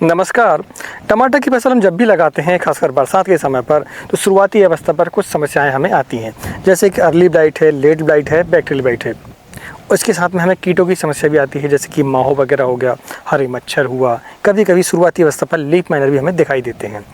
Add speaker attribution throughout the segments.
Speaker 1: नमस्कार। टमाटर की फसल हम जब भी लगाते हैं, खासकर बरसात के समय पर, तो शुरुआती अवस्था पर कुछ समस्याएं हमें आती हैं, जैसे कि अर्ली ब्लाइट है, लेट ब्लाइट है, बैक्टीरियल ब्लाइट है। उसके साथ में हमें कीटों की समस्या भी आती है, जैसे कि माहो वगैरह हो गया, हरे मच्छर हुआ। कभी कभी शुरुआती अवस्था पर लीफ माइनर भी हमें दिखाई देते हैं।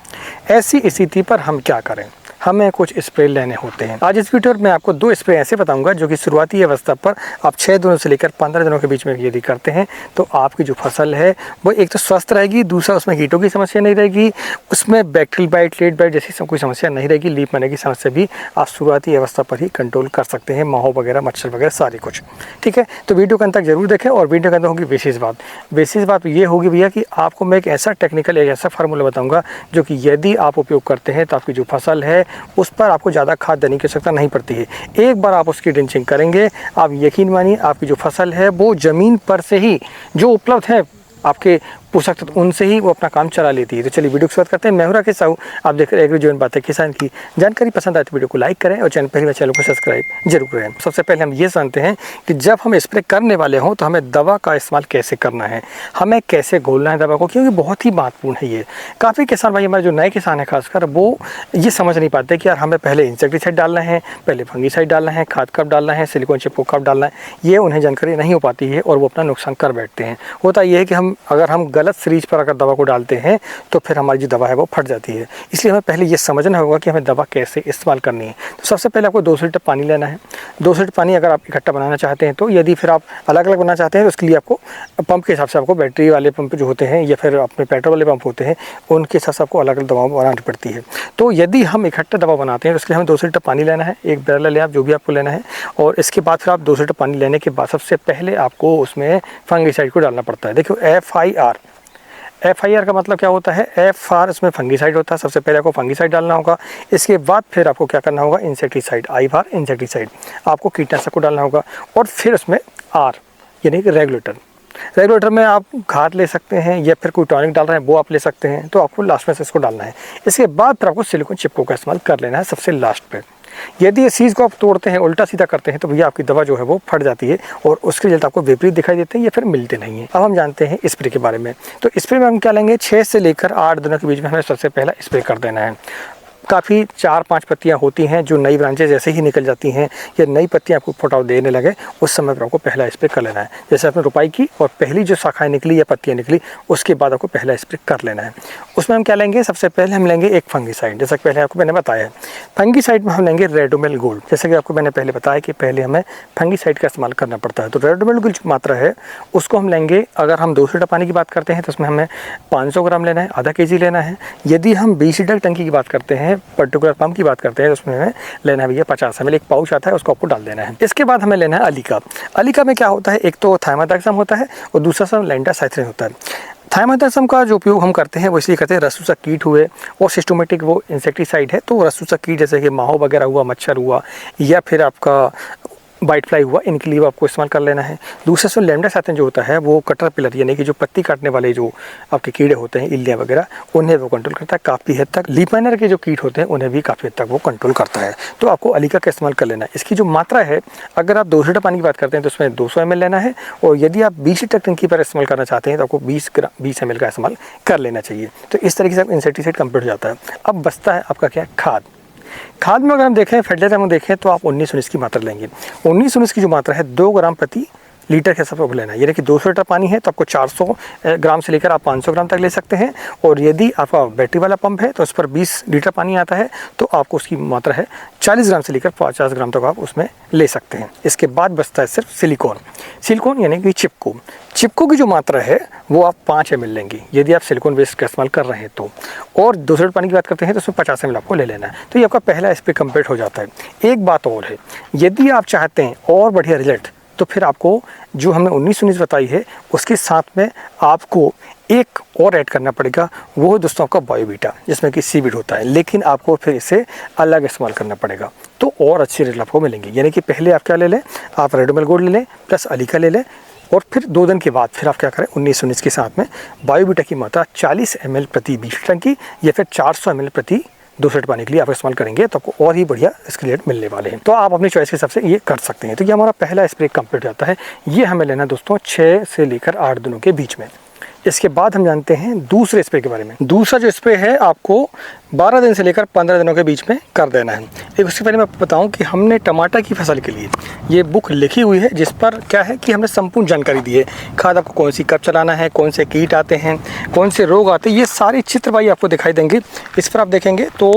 Speaker 1: ऐसी स्थिति पर हम क्या करें? हमें कुछ स्प्रे लेने होते हैं। आज इस वीडियो में मैं आपको 2 स्प्रे ऐसे बताऊंगा जो कि शुरुआती अवस्था पर आप 6 दिनों से लेकर 15 दिनों के बीच में यदि करते हैं तो आपकी जो फसल है वो एक तो स्वस्थ रहेगी, दूसरा उसमें कीटों की समस्या नहीं रहेगी, उसमें बैक्टीरियल बाइट, लेट बाइट जैसी कोई समस्या नहीं रहेगी। लीफ माइनर की समस्या भी आप शुरुआती अवस्था पर ही कंट्रोल कर सकते हैं, माहो वगैरह, मच्छर वगैरह सारे कुछ। ठीक है, तो वीडियो के अंत तक जरूर देखें। और वीडियो के अंदर होगी विशेष बात ये होगी भैया कि आपको मैं एक ऐसा टेक्निकल, एक ऐसा फार्मूला बताऊँगा जो कि यदि आप उपयोग करते हैं तो आपकी जो फसल है उस पर आपको ज़्यादा खाद देने की आवश्यकता नहीं पड़ती है। एक बार आप उसकी ड्रिंचिंग करेंगे, आप यकीन मानिए आपकी जो फसल है वो ज़मीन पर से ही जो उपलब्ध है आपके पोषक तत्व, उनसे ही वो अपना काम चला लेती है। तो चलिए वीडियो की शुरुआत करते हैं। मैं हूं राकेश साहू, आप देख रहे हैं एग्री जीवन बातें किसान की। जानकारी पसंद आए तो वीडियो को लाइक करें और चैनल को सब्सक्राइब जरूर करें। सबसे पहले हम ये जानते हैं कि जब हम स्प्रे करने वाले हों तो हमें दवा का इस्तेमाल कैसे करना है, हमें कैसे घोलना है दवा को, क्योंकि बहुत ही महत्वपूर्ण है ये। काफ़ी किसान भाई हमारे जो नए किसान हैं खासकर, वो ये समझ नहीं पाते कि यार हमें पहले इंसेक्टिसाइड डालना है, पहले फंगीसाइड डालना है, खाद कब डालना है, सिलिकॉन चिप को कब डालना है, ये उन्हें जानकारी नहीं हो पाती है और वो अपना नुकसान कर बैठते हैं। होता ये है कि अगर हम गलत सीरीज पर अगर दवा को डालते हैं तो फिर हमारी जो दवा है वो फट जाती है। इसलिए हमें पहले ये समझना होगा कि हमें दवा कैसे इस्तेमाल करनी है। तो सबसे पहले आपको 200 लीटर पानी लेना है। 200 लीटर पानी अगर आप इकट्ठा बनाना चाहते हैं तो, यदि फिर आप अलग अलग बनाना चाहते हैं तो उसके लिए आपको पंप के हिसाब से, आपको बैटरी वाले पंप जो होते हैं या फिर अपने पेट्रोल वाले पंप होते हैं, उनके हिसाब से आपको अलग अलग दवा बनानी पड़ती है। तो यदि हम इकट्ठा दवा बनाते हैं तो उसके लिए हमें 200 लीटर पानी लेना है। एक बैरल ले आप, जो भी आपको लेना है। और इसके बाद फिर आप 200 लीटर पानी लेने के बाद सबसे पहले आपको उसमें फंगीसाइड को डालना पड़ता है। देखो FIR का मतलब क्या होता है? FR इसमें फंगीसाइड होता है। सबसे पहले आपको फंगीसाइड डालना होगा। इसके बाद फिर आपको क्या करना होगा? इंसेक्टिसाइड, IR इंसेक्टिसाइड आपको कीटनाशक को डालना होगा। और फिर उसमें R यानी कि रेगुलेटर में आप खाद ले सकते हैं या फिर कोई टॉनिक डाल रहे हैं वो आप ले सकते हैं। तो आपको लास्ट में से इसको डालना है। इसके बाद फिर आपको सिलिकॉन चिपको का इस्तेमाल कर लेना है सबसे लास्ट पे। यदि इस चीज़ को आप तोड़ते हैं, उल्टा सीधा करते हैं, तो भैया आपकी दवा जो है वो फट जाती है और उसके रिजल्ट आपको विपरीत दिखाई देते हैं या फिर मिलते नहीं हैं। अब हम जानते हैं स्प्रे के बारे में। तो स्प्रे में हम क्या लेंगे? 6 से लेकर 8 दिनों के बीच में हमें सबसे पहला स्प्रे कर देना है। काफ़ी 4-5 पत्तियां होती हैं जो नई ब्रांचेज जैसे ही निकल जाती हैं या नई पत्तियां आपको फुटाव देने लगे, उस समय पर आपको पहला स्प्रे कर लेना है। जैसे आपने रोपाई की और पहली जो शाखाएं निकली या पत्तियां निकली, उसके बाद आपको पहला स्प्रे कर लेना है। उसमें हम क्या लेंगे? सबसे पहले हम लेंगे एक फंगीसाइड, जैसा पहले आपको मैंने बताया। फंगीसाइड में हम लेंगे रेडोमिल गोल्ड। जैसे कि आपको मैंने पहले बताया कि पहले हमें फंगीसाइड का इस्तेमाल करना पड़ता है। तो रेडोमिल गोल्ड जो मात्रा है उसको हम लेंगे, अगर हम 200 लीटर पानी की बात करते हैं तो उसमें हमें 500 ग्राम लेना है, आधा kg लेना है। यदि हम 20 लीटर टंकी की बात करते हैं, पर्टिकुलर पंप की बात करते हैं, उसमें हमें लेना है भैया 50 ml, एक पाउच आता है, उसको आपको डाल देना है। इसके बाद हमें लेना है अलीका में क्या होता है? एक तो थाइमाथाक्सम होता है और दूसरा सब लैंडासाइथ्रिन होता है। थाइमाथाक्सम का जो उपयोग हम करते हैं वो इसलिए करते हैं, रसूचक कीट हुए और सिस्टोमेटिक वो इंसेक्टिसाइड है। तो रसूचक कीट जैसे कि माहो वगैरह हुआ, मच्छर हुआ या फिर आपका वाइट फ्लाई हुआ, इनके लिए आपको इस्तेमाल कर लेना है। दूसरे से लैंडासाइथ्रिन जो होता है वो कैटरपिलर यानी कि जो पत्ती काटने वाले जो आपके कीड़े होते हैं, इल्लियाँ वगैरह, उन्हें वो कंट्रोल करता है काफ़ी हद तक। लीफ माइनर के जो कीट होते हैं उन्हें भी काफ़ी हद तक वो कंट्रोल करता है। तो आपको अलीका का इस्तेमाल कर लेना है। इसकी जो मात्रा है, अगर आप 200 लीटर पानी की बात करते हैं तो उसमें 200 ml लेना है। और यदि आप 20 लीटर टंकी पर इस्तेमाल करना चाहते हैं तो आपको 20 ml का इस्तेमाल कर लेना चाहिए। तो इस तरीके से इंसेक्टिसाइड कंप्लीट हो जाता है। अब बचता है आपका क्या? खाद में अगर हम देखें, फर्टिलाइजर में देखें तो आप 19-19 की मात्रा लेंगे। 19-19 की जो मात्रा है 2 ग्राम प्रति लीटर के हिसाब से लेना है। यानी कि 200 लीटर पानी है तो आपको 400 ग्राम से लेकर आप 500 ग्राम तक ले सकते हैं। और यदि आपका बैटरी वाला पंप है तो उस पर 20 लीटर पानी आता है तो आपको उसकी मात्रा है 40 ग्राम से लेकर 50 ग्राम तक आप उसमें ले सकते हैं। इसके बाद बचता है सिर्फ सिलिकॉन यानी कि चिपको की जो मात्रा है वो आप 5 ml लेंगे यदि आप सिलिकॉन वेस्ट का इस्तेमाल कर रहे हैं तो। और 200 लीटर पानी की बात करते हैं तो उसमें 50 ml आपको ले लेना है। तो ये आपका पहला स्प्रे कंप्लीट हो जाता है। एक बात और है, यदि आप चाहते हैं और बढ़िया रिजल्ट तो फिर आपको जो हमने 19-19 बताई है उसके साथ में आपको एक और ऐड करना पड़ेगा। वो दोस्तों आपका बायोवीटा, जिसमें कि सीवीड होता है, लेकिन आपको फिर इसे अलग इस्तेमाल करना पड़ेगा तो और अच्छे रिजल्ट आपको मिलेंगे। यानी कि पहले आप क्या ले लें? आप रेडोमिल गोल्ड ले लें प्लस अलीका ले लें और फिर 2 दिन के बाद फिर आप क्या करें? 19-19 के साथ में बायोवीटा की मात्रा 40 ml प्रति 20 लीटर की या फिर 400 ml प्रति 200 लीटर पानी के लिए आप इस्तेमाल करेंगे तो आपको और ही बढ़िया इसके रेट मिलने वाले हैं। तो आप अपनी चॉइस के हिसाब से ये कर सकते हैं। तो ये हमारा पहला स्प्रे कंप्लीट हो जाता है। ये हमें लेना दोस्तों 6 से लेकर 8 दिनों के बीच में। इसके बाद हम जानते हैं दूसरे स्प्रे के बारे में। दूसरा जो स्प्रे है आपको 12 दिन से लेकर 15 दिनों के बीच में कर देना है। एक उससे पहले मैं आपको बताऊं कि हमने टमाटर की फसल के लिए ये बुक लिखी हुई है, जिस पर क्या है कि हमने संपूर्ण जानकारी दी है। खाद आपको कौन सी कब चलाना है, कौन से कीट आते हैं, कौन से रोग आते हैं, ये सारे चित्र भाई आपको दिखाई देंगे। इस पर आप देखेंगे तो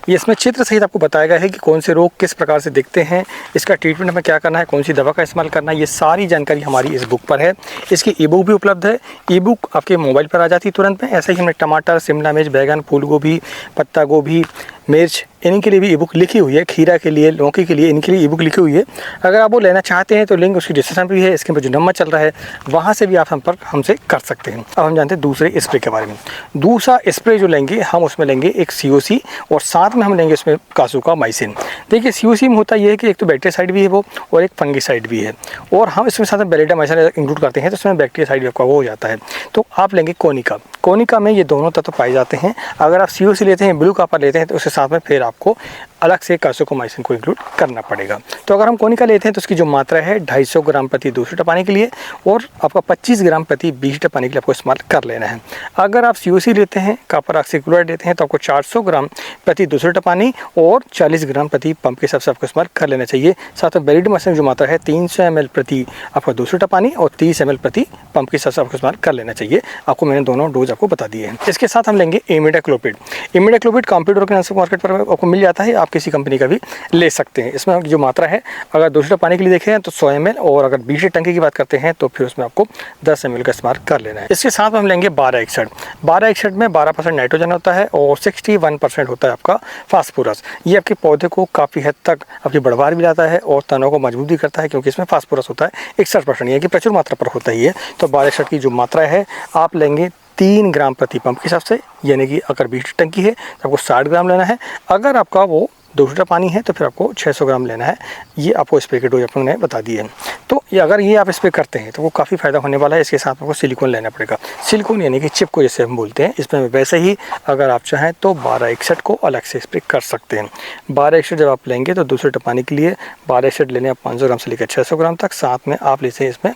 Speaker 1: ये इसमें चित्र सहित आपको बताया गया है कि कौन से रोग किस प्रकार से दिखते हैं, इसका ट्रीटमेंट हमें क्या करना है, कौन सी दवा का इस्तेमाल करना है, ये सारी जानकारी हमारी इस बुक पर है। इसकी ई बुक भी उपलब्ध है। ई बुक आपके मोबाइल पर आ जाती है तुरंत में। ऐसे ही हमने टमाटर, शिमला मिर्च, बैगन, फूल गोभी, पत्ता गोभी, मिर्च, इनके लिए भी ई बुक लिखी हुई है। खीरा के लिए, लौकी के लिए, इनके लिए ई बुक लिखी हुई है। अगर आप वो लेना चाहते हैं तो लिंक उसकी डिस्क्रिप्शन पर भी है। इसके ऊपर जो नंबर चल रहा है वहाँ से भी आप संपर्क हमसे कर सकते हैं। अब हम जानते हैं दूसरे स्प्रे के बारे में। दूसरा स्प्रे जो लेंगे हम, उसमें लेंगे एक COC और साथ में हम लेंगे उसमें कासुकामाइसिन। देखिए COC में होता ये है कि एक तो बैक्टीरियासाइड भी है वो, और एक फंगिसाइड भी है, और हम इसमें साथ में बेलिडामाइसिन इंक्लूड करते हैं तो उसमें बैक्टीरियासाइड का वो हो जाता है। तो आप लेंगे कोनिका। कोनिका में ये दोनों तत्व पाए जाते हैं। अगर आप COC लेते हैं, ब्लू कॉपर लेते हैं, तो उसके साथ में फिर आपको अलग से कासुकामाइसिन को इंक्लूड करना पड़ेगा। तो अगर हम कोनिका लेते हैं तो उसकी जो मात्रा है 250 ग्राम प्रति 200 लीटर पानी के लिए, और आपका 25 ग्राम प्रति 20 लीटर पानी के लिए आपको इस्तेमाल कर लेना है। अगर आप COC लेते हैं, कॉपर ऑक्सीक्लोराइड लेते हैं, तो आपको 400 ग्राम प्रति 200 लीटर पानी और 40 ग्राम प्रति पंप के हिसाब से आपको इस्तेमाल कर लेना चाहिए। साथ में बेलिडामाइसिन की जो मात्रा है 300 ml प्रति आपका 200 लीटर पानी और 30 ml प्रति पंप के हिसाब से आपको इस्तेमाल कर लेना चाहिए। आपको मैंने दोनों डोज आपको बता दिए हैं। इसके साथ हम लेंगे इमिडाक्लोपिड। इमिडाक्लोपिड कॉम्प्यूटर के नाम से मार्केट पर आपको मिल जाता है, आप किसी कंपनी का भी ले सकते हैं। इसमें जो मात्रा है अगर 200 लीटर पानी के लिए देखें तो 100 ml, और अगर 20 लीटर टंकी की बात करते हैं तो फिर उसमें आपको 10 ml का इस्तेमाल कर लेना है। इसके साथ हम लेंगे 1261। 1261 में 12% नाइट्रोजन होता है और 61% होता है आपका फास्फोरस। ये आपके पौधे को काफ़ी हद तक आपकी बढ़वार भी लाता है और तनों को मजबूत भी करता है, क्योंकि इसमें फास्फोरस होता है 61%, यानी कि प्रचुर मात्रा पर होता ही है। तो 1261 की जो मात्रा है आप लेंगे 3 ग्राम प्रति पंप के हिसाब से, यानी कि अगर 20 टंकी है तो आपको 60 ग्राम लेना है। अगर आपका वो 200 लीटर पानी है तो फिर आपको 600 ग्राम लेना है। ये आपको स्प्रे की डोज आपने बता दी है। तो ये अगर ये आप स्प्रे करते हैं तो वो काफ़ी फ़ायदा होने वाला है। इसके साथ आपको सिलिकॉन लेना पड़ेगा। सिलिकॉन यानी कि चिप को जैसे हम बोलते हैं, इसमें वैसे ही अगर आप चाहें तो 1261 को अलग से स्प्रे कर सकते हैं। 1261 जब आप लेंगे तो 200 लीटर पानी के लिए 1261 लेने आप 500 ग्राम से लेकर 600 ग्राम तक। साथ में आप लेते हैं इसमें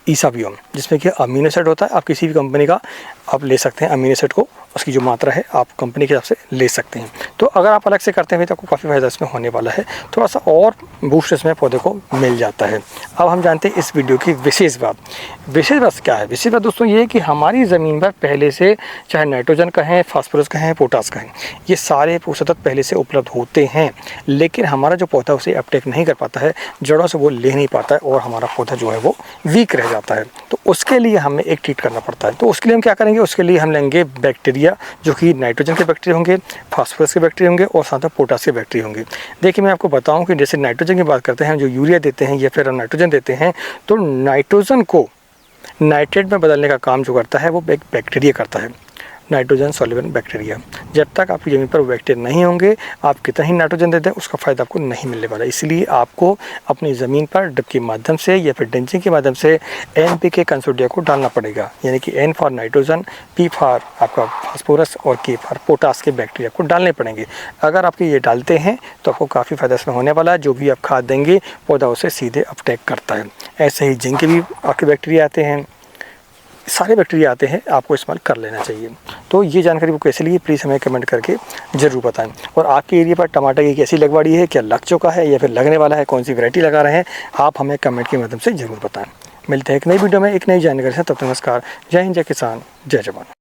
Speaker 1: ईसाबियम, जिसमें कि अमीनो एसिड होता है। आप किसी भी कंपनी का आप ले सकते हैं अमीनो एसिड को, उसकी जो मात्रा है आप कंपनी के हिसाब से ले सकते हैं। तो अगर आप अलग से करते हैं तो आपको काफ़ी फायदा इसमें होने वाला है, थोड़ा सा और बूस्ट इसमें पौधे को मिल जाता है। अब हम जानते हैं इस वीडियो की विशेष बात। विशेष बात क्या है? विशेष बात दोस्तों ये है कि हमारी ज़मीन पर पहले से चाहे नाइट्रोजन कहें, फास्फोरस कहें, पोटास कहें, ये सारे पोषक तत्व पहले से उपलब्ध होते हैं, लेकिन हमारा जो पौधा उसे अपटेक नहीं कर पाता है, जड़ों से वो ले नहीं पाता है और हमारा पौधा जो है वो वीक रह जाता है। तो उसके लिए हमें एक ट्रीट करना पड़ता है। तो उसके लिए हम क्या करेंगे? उसके लिए हम लेंगे बैक्टीरिया, जो कि नाइट्रोजन के बैक्टीरिया होंगे, फास्फोरस के बैक्टीरिया होंगे और साथ में पोटास के बैक्टीरिया होंगे। देखिए मैं आपको बताऊं कि जैसे नाइट्रोजन की बात करते हैं, जो यूरिया देते हैं या फिर हम नाइट्रोजन देते हैं, तो नाइट्रोजन को नाइट्रेट में बदलने का काम जो करता है वो एक बैक्टीरिया करता है, नाइट्रोजन सॉल्युबल बैक्टीरिया। जब तक आपकी ज़मीन पर बैक्टीरिया नहीं होंगे, आप कितना ही नाइट्रोजन दे दें उसका फ़ायदा आपको नहीं मिलने वाला। इसलिए आपको अपनी ज़मीन पर ड्रिप के माध्यम से या फिर ड्रेंचिंग के माध्यम से NPK कंसोडिया को डालना पड़ेगा, यानी कि N for nitrogen, P for आपका फास्फोरस और K फॉर पोटास के बैक्टीरिया को डालने पड़ेंगे। अगर आपके ये डालते हैं तो आपको काफ़ी फ़ायदा इसमें होने वाला है। जो भी आप खाद देंगे पौधा उसे सीधे अपटेक करता है। ऐसे ही जिंक के भी आपके बैक्टीरिया आते हैं, सारे बैक्टीरिया आते हैं, आपको इस्तेमाल कर लेना चाहिए। तो ये जानकारी वो कैसे लिए प्लीज़ हमें कमेंट करके ज़रूर बताएं। और आपके एरिया पर टमाटर की कैसी लगवाड़ी है, क्या लग चुका है या फिर लगने वाला है, कौन सी वैरायटी लगा रहे हैं, आप हमें कमेंट के माध्यम से ज़रूर बताएं। मिलते हैं एक नई वीडियो में एक नई जानकारी से। तब तक नमस्कार। जय हिंद, जय किसान, जय जवान।